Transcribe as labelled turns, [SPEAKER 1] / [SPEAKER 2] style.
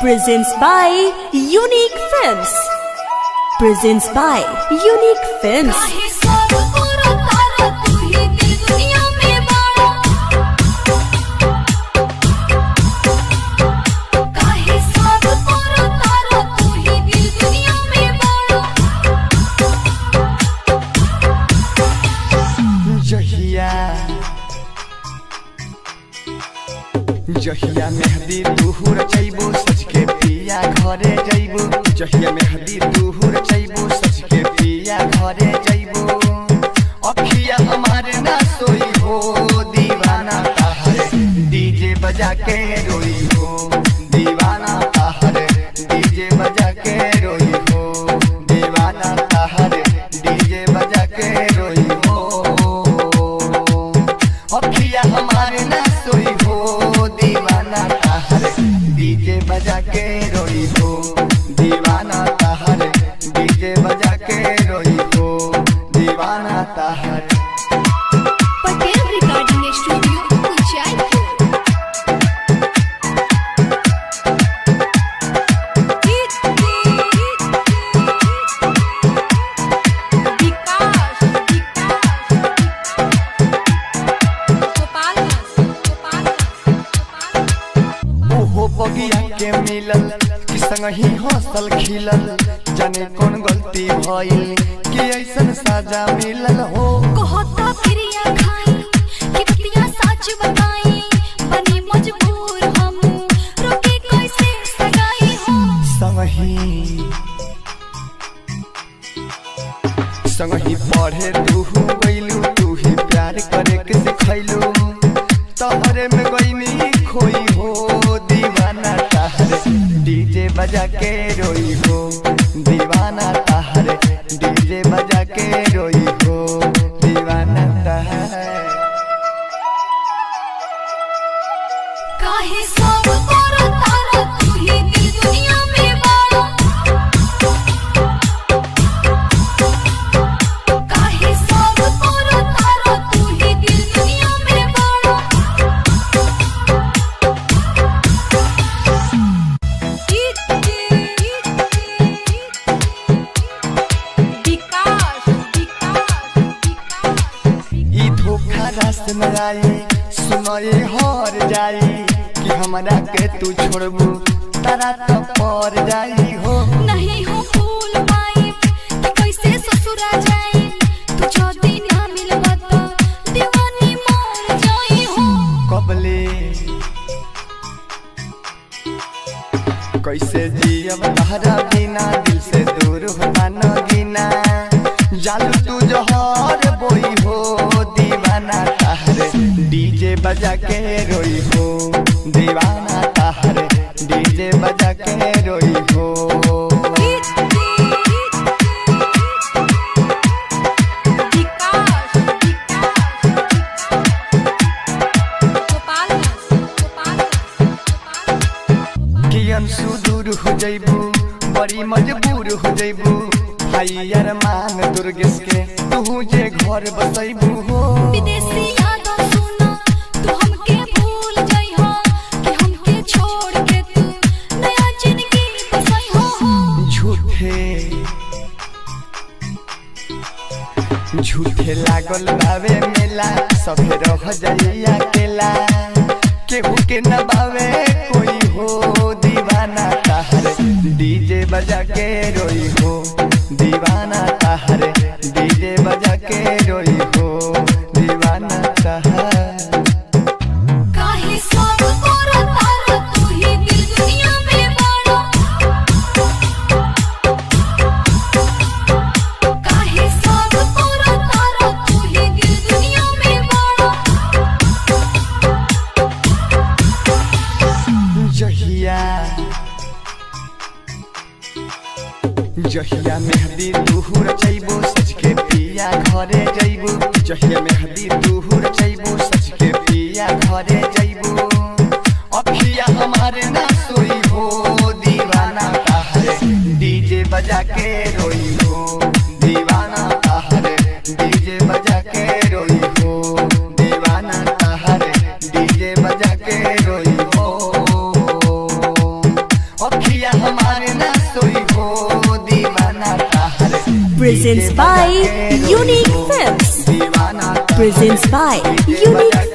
[SPEAKER 1] Presents by Unique Films. Presents by Unique Films.
[SPEAKER 2] जहिया मेहंदी दुहुर चैबू सच के पिया घरे जैबू जहिया मेहंदी दुहुर चैबू सच के पिया घरे जैबू अखिया हमारे ना सोई हो दीवाना ताहरे डीजे बजा के रोई हो दीवाना ताहरे डीजे बजा के रोई हो दीवाना ताहरे डीजे बजा के रोई हो अखिया हमारे ना सोई हो दीवाना ताहरे डीजे बजा के रोई हो दीवाना ताहरे डीजे बजा के रोई हो दीवाना ताहरे।
[SPEAKER 3] Patel recording studio Uchaipur.
[SPEAKER 2] बगिया के मिलल कि संगही हौसल खिलल जाने कौन गलती भइल कि ऐसन साजा मिलल हो
[SPEAKER 3] कहता क्रिया खाई कि बतिया सच बताई बनी मजबूर हम रोके कैसे सगाई हो
[SPEAKER 2] संगही पढ़े तू गइलू तू ही प्यार करे के सिखैलू तोहरे में गइनी खोई हो दीवाना ताहरे डीजे बजा के रोई हो दीवाना ताहरे डीजे बजा के रोई हो दीवाना ताहरे।
[SPEAKER 3] काहे सब और तारा तू ही दिल दुनिया में बाड़ा काहे सब और तारा तू ही दिल दुनिया में बाड़ा
[SPEAKER 2] रास न आई सुनए हर जाई कि हमरा के तू छोड़बू तारा तो पर जाई हो
[SPEAKER 3] नहीं हो फूल पाई कि कैसे ससुरा जाई तू जो दिन ना मिलबा तो दीवानी मर जाई हो
[SPEAKER 2] कबले कैसे जियब तहरा बिना दिल से दूर होता न गिना जालू तू जोहर बोई हो दीवाना ताहरे डीजे बजा के रोई हो दीवाना ताहरे डीजे बजा के रोई हो कियन सुदूर हो जैबू बड़ी मजबूर हो जैबू हायर मान दुर्गेश के तू जे घर बसैबू हो
[SPEAKER 3] विदेशी यादों सुना तू हमके भूल जाई हो कि हमके छोड़ के तू नया जिंदगी बसाई हो
[SPEAKER 2] झूठे लागल बावे मेला सभे रह जाई अकेला केहू के न बावे कोई हो दीवाना ताहरे डीजे बजा के रोई हो दीवाना ताहरे डीजे बजा के रोई हो दीवाना ताहरे।
[SPEAKER 3] काहे सब और तारा तू ही दिल दुनिया में बाड़ा काहे सब और तारा तू ही दिल दुनिया में बाड़ा
[SPEAKER 2] जहिया मेहंदी दुहुर चैबू सच के पिया घरे जैबू जहिया मेहंदी दुहुर चैबू सच के पिया घरे जैबू अखिया हमारे ना सोई हो दीवाना ताहरे डीजे बजा के रोई हो दीवाना ताहरे डीजे बजा के रोई हो दीवाना ताहरे डीजे बजा के रोई हो दीवाना ताहर
[SPEAKER 1] Presents by Unique Films.
[SPEAKER 2] दीवाना
[SPEAKER 1] Presents by Unique